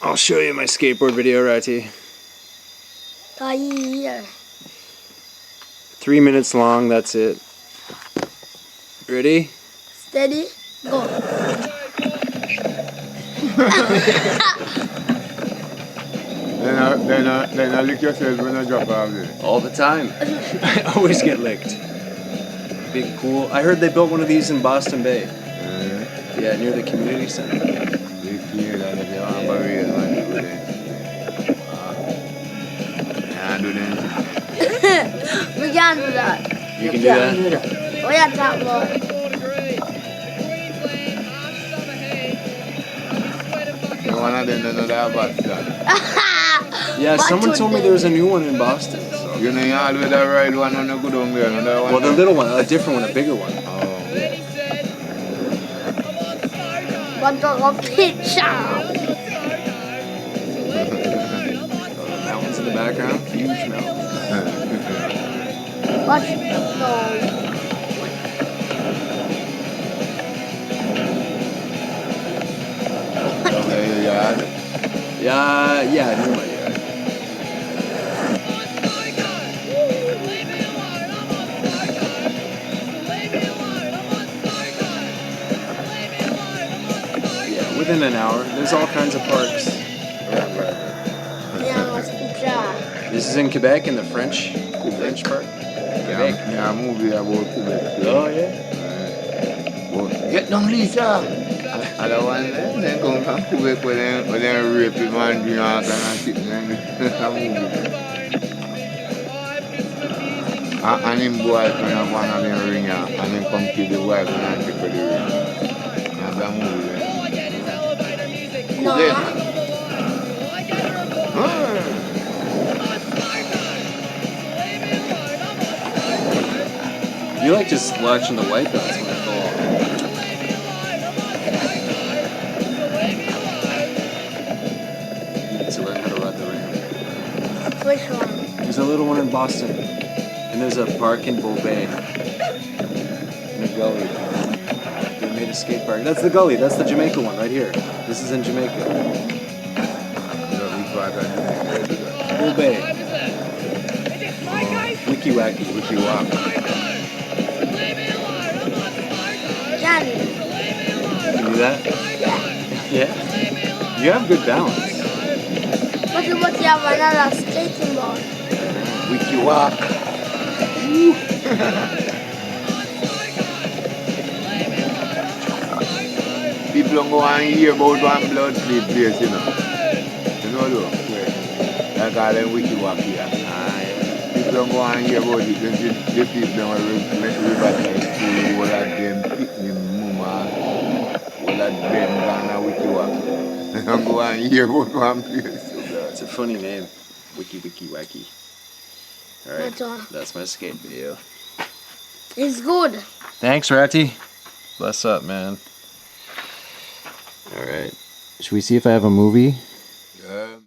I'll show you my skateboard video, Ratty. 3 minutes long, that's it. Ready? Steady, go. Then I lick yourself when I drop off there. All the time. I always get licked. Big pool. I heard they built one of these in Boston Bay. Yeah, near the community center. We can't do that. You can do that? Oh yeah, that one. One of them don't know about that. Yeah, someone told me there was a new one in Boston. So. You know, you always ride one on the good one there. Well, the little one, a different one, a bigger one. Oh. One dog picture. The mountains in the background, huge mountains. Watch no. Yeah, near my yard. Yeah, within an hour. There's all kinds of parks. Yeah, watch picture. This is in Quebec, in the French part. Quebec. Yeah, movie about Quebec. Oh yeah. Get down, Lisa. Other one, then come from Quebec when they rape him and drink all kind of shit. And him boyfriend have one of them ring and then come kill the wife and take for the ring. That's that movie. No. You like just watching the wipeouts when I go on. You need to learn how to ride the ring. Which one? There's a little one in Boston. And there's a park in Bull Bay. In a gully. They made a skate park. That's the gully. That's the Jamaica one right here. This is in Jamaica. Bull Bay. Wiki Wacky. Wiki Wap. Johnny. You can do that? Yeah. You have good balance. What about you have another skating board? Wiki walk. People don't go and hear about one blood sleep place, you know. You know though? They call them wiki walk here. People don't go and hear about it. The people don't make rivers school, all of them picnic mama, all of them gonna wiki walk. They don't go and hear about one place. It's a funny name. Wiki Wacky. Alright, that's my skate video. It's good. Thanks, Ratty. Bless up, man. Alright. Should we see if I have a movie?